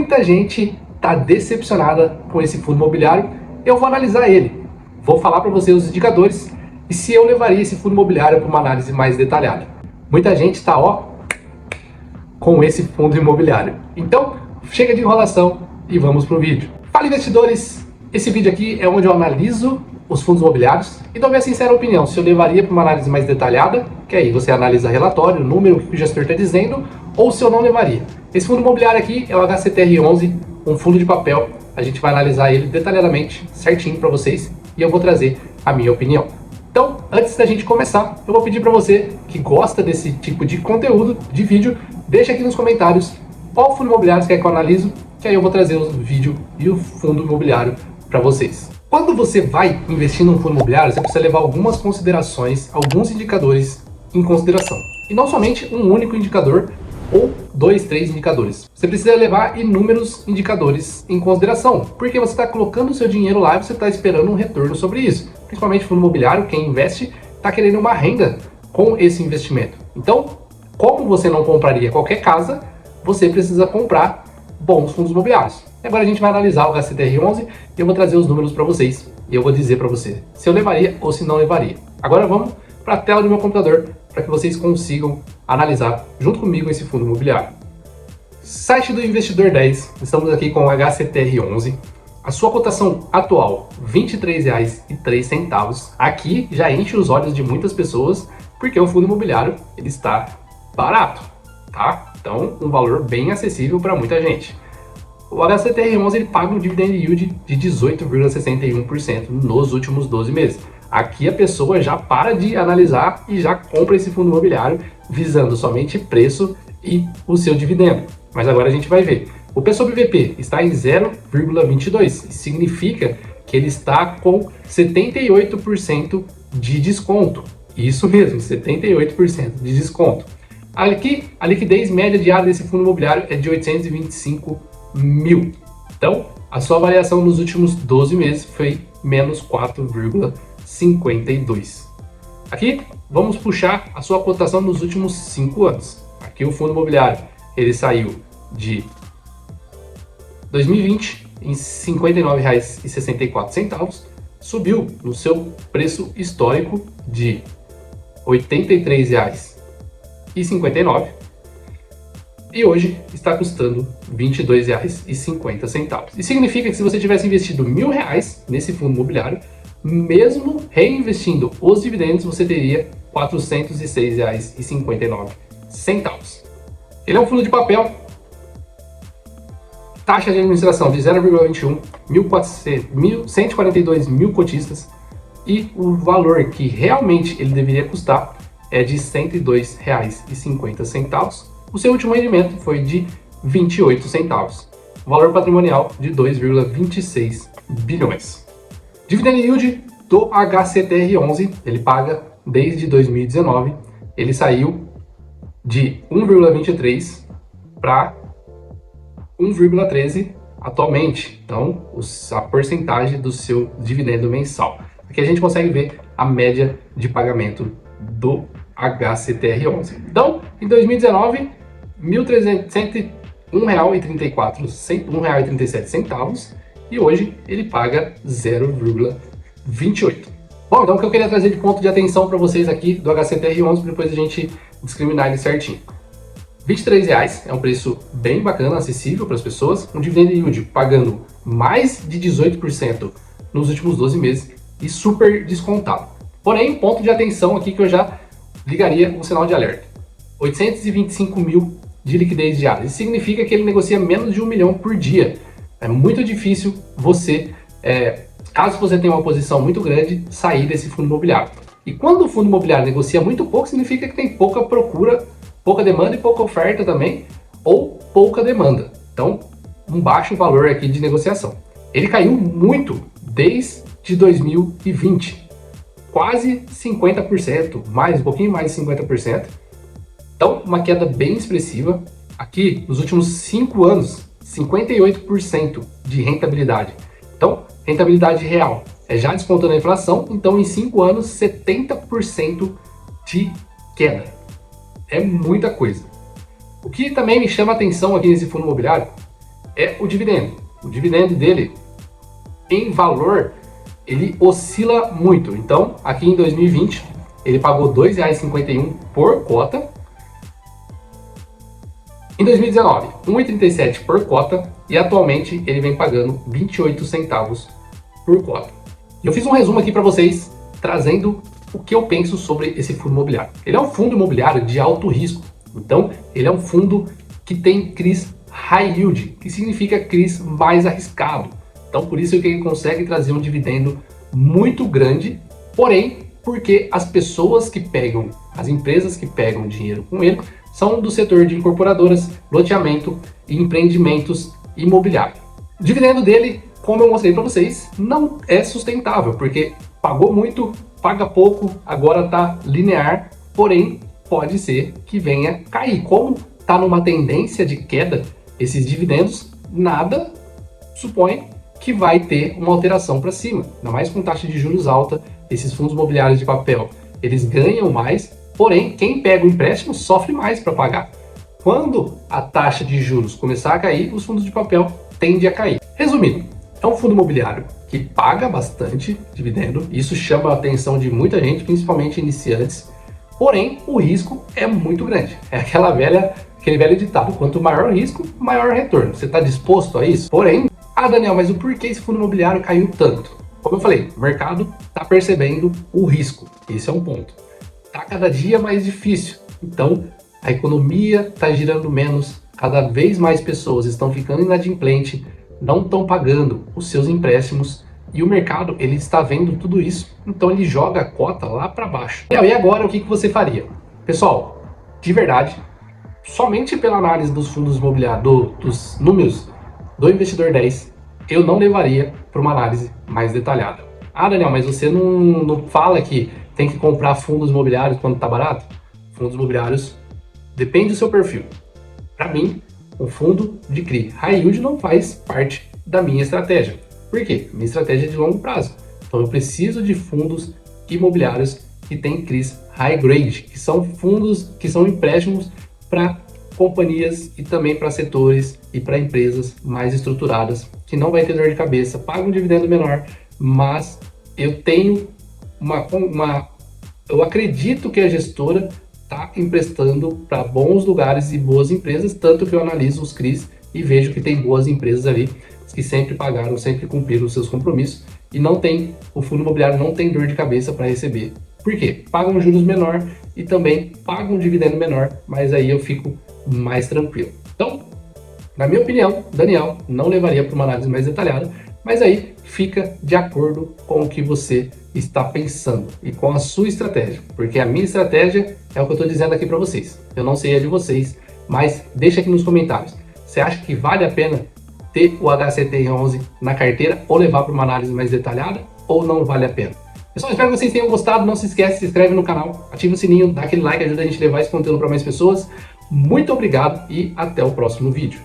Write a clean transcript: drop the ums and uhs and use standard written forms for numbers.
Muita gente está decepcionada com esse fundo imobiliário. Eu vou analisar ele, vou falar para você os indicadores e se eu levaria esse fundo imobiliário para uma análise mais detalhada. Muita gente está com esse fundo imobiliário. Então, chega de enrolação e vamos para o vídeo. Fala, investidores! Esse vídeo aqui é onde eu analiso os fundos imobiliários e dou minha sincera opinião se eu levaria para uma análise mais detalhada, que aí você analisa relatório, número, o que o gestor está dizendo, ou se eu não levaria. Esse fundo imobiliário aqui é o HCTR11, um fundo de papel. A gente vai analisar ele detalhadamente, certinho para vocês, e eu vou trazer a minha opinião. Então, antes da gente começar, eu vou pedir para você que gosta desse tipo de conteúdo, de vídeo, deixa aqui nos comentários qual fundo imobiliário você quer que eu analiso, que aí eu vou trazer o vídeo e o fundo imobiliário para vocês. Quando você vai investir num fundo imobiliário, você precisa levar algumas considerações, alguns indicadores em consideração. E não somente um único indicador ou 2, 3 indicadores. Você precisa levar inúmeros indicadores em consideração, porque você está colocando o seu dinheiro lá e você está esperando um retorno sobre isso. Principalmente fundo imobiliário, quem investe está querendo uma renda com esse investimento. Então, como você não compraria qualquer casa, você precisa comprar bons fundos imobiliários. Agora a gente vai analisar o HCTR11 e eu vou trazer os números para vocês e eu vou dizer para você se eu levaria ou se não levaria. Agora vamos para a tela do meu computador para que vocês consigam analisar junto comigo esse fundo imobiliário. Site do Investidor 10, estamos aqui com o HCTR11. A sua cotação atual, R$ 23,03. Aqui já enche os olhos de muitas pessoas porque o fundo imobiliário ele está barato, tá? Então um valor bem acessível para muita gente. O HCTR11 ele paga um dividend yield de 18,61% nos últimos 12 meses. Aqui a pessoa já para de analisar e já compra esse fundo imobiliário visando somente preço e o seu dividendo. Mas agora a gente vai ver. O P sobre VP está em 0,22. Significa que ele está com 78% de desconto. Isso mesmo, 78% de desconto. Aqui, a liquidez média diária desse fundo imobiliário é de 825 mil. Então, a sua variação nos últimos 12 meses foi menos 4,52. Aqui, vamos puxar a sua cotação nos últimos 5 anos. Aqui o fundo imobiliário, ele saiu de 2020 em R$ 59,64, subiu no seu preço histórico de R$ 83,59 e hoje está custando R$ 22,50. Isso significa que se você tivesse investido R$ 1.000 nesse fundo imobiliário, mesmo reinvestindo os dividendos, você teria R$ 406,59. Ele é um fundo de papel, taxa de administração de 0,21, 142 mil cotistas e o valor que realmente ele deveria custar é de R$ 102,50. O seu último rendimento foi de 28 centavos. Valor patrimonial de 2,26 bilhões. Dividend yield do HCTR11, ele paga desde 2019, ele saiu de 1,23 para 1,13 atualmente. Então, a porcentagem do seu dividendo mensal. Aqui a gente consegue ver a média de pagamento do HCTR11. Então, em 2019, R$ 1.301,37 e hoje ele paga 0,28. Bom, então o que eu queria trazer de ponto de atenção para vocês aqui do HCTR11 para depois a gente discriminar ele certinho. R$ 23,00 é um preço bem bacana, acessível para as pessoas, um dividend yield pagando mais de 18% nos últimos 12 meses e super descontado. Porém, ponto de atenção aqui que eu já ligaria um sinal de alerta. 825 mil de liquidez diária. Isso significa que ele negocia menos de 1 milhão por dia. É muito difícil você, caso você tenha uma posição muito grande, sair desse fundo imobiliário. E quando o fundo imobiliário negocia muito pouco, significa que tem pouca procura, pouca demanda e pouca oferta também, ou pouca demanda. Então, um baixo valor aqui de negociação. Ele caiu muito desde 2020. Quase 50%, um pouquinho mais de 50%. Então, uma queda bem expressiva. Aqui, nos últimos 5 anos, 58% de rentabilidade. Então, rentabilidade real. Já descontando a inflação, então em 5 anos, 70% de queda. É muita coisa. O que também me chama a atenção aqui nesse fundo imobiliário é o dividendo. O dividendo dele, em valor, ele oscila muito. Então, aqui em 2020, ele pagou R$ 2,51 por cota. Em 2019, R$ 1,37 por cota. E atualmente, ele vem pagando 28 centavos por cota. Eu fiz um resumo aqui para vocês, trazendo o que eu penso sobre esse fundo imobiliário. Ele é um fundo imobiliário de alto risco. Então, ele é um fundo que tem CRIs High Yield, que significa CRIs mais arriscado. Então, por isso que ele consegue trazer um dividendo muito grande, porém, porque as pessoas que pegam, as empresas que pegam dinheiro com ele, são do setor de incorporadoras, loteamento e empreendimentos imobiliários. O dividendo dele, como eu mostrei para vocês, não é sustentável, porque pagou muito, paga pouco, agora está linear, porém, pode ser que venha cair. Como está numa tendência de queda, esses dividendos, nada supõe que vai ter uma alteração para cima. Ainda mais com taxa de juros alta, esses fundos imobiliários de papel, eles ganham mais, porém, quem pega o empréstimo sofre mais para pagar. Quando a taxa de juros começar a cair, os fundos de papel tendem a cair. Resumindo, é um fundo imobiliário que paga bastante dividendo, isso chama a atenção de muita gente, principalmente iniciantes, porém, o risco é muito grande. É aquele velho ditado, quanto maior o risco, maior o retorno. Você está disposto a isso? Porém, Daniel, mas o porquê esse fundo imobiliário caiu tanto? Como eu falei, o mercado está percebendo o risco. Esse é um ponto. Está cada dia mais difícil. Então, a economia está girando menos, cada vez mais pessoas estão ficando inadimplentes, não estão pagando os seus empréstimos e o mercado ele está vendo tudo isso, então ele joga a cota lá para baixo. E agora o que você faria? Pessoal, de verdade, somente pela análise dos fundos imobiliários, dos números do investidor 10, eu não levaria para uma análise mais detalhada. Daniel, mas você não fala que tem que comprar fundos imobiliários quando está barato? Fundos imobiliários, depende do seu perfil. Para mim, um fundo de CRI High Yield não faz parte da minha estratégia. Por quê? Minha estratégia é de longo prazo. Então eu preciso de fundos imobiliários que têm CRIs High Grade, que são fundos, que são empréstimos para companhias e também para setores e para empresas mais estruturadas, que não vai ter dor de cabeça, paga um dividendo menor, mas eu tenho eu acredito que a gestora está emprestando para bons lugares e boas empresas, tanto que eu analiso os CRIs e vejo que tem boas empresas ali que sempre pagaram, sempre cumpriram os seus compromissos e o fundo imobiliário não tem dor de cabeça para receber. Por quê? Pagam juros menor e também pagam um dividendo menor, mas aí eu fico mais tranquilo. Então, na minha opinião, Daniel não levaria para uma análise mais detalhada, mas aí fica de acordo com o que você está pensando e com a sua estratégia, porque a minha estratégia é o que eu estou dizendo aqui para vocês. Eu não sei a de vocês, mas deixa aqui nos comentários. Você acha que vale a pena ter o HCTR11 na carteira ou levar para uma análise mais detalhada ou não vale a pena? Pessoal, espero que vocês tenham gostado. Não se esquece, se inscreve no canal, ativa o sininho, dá aquele like, ajuda a gente a levar esse conteúdo para mais pessoas. Muito obrigado e até o próximo vídeo.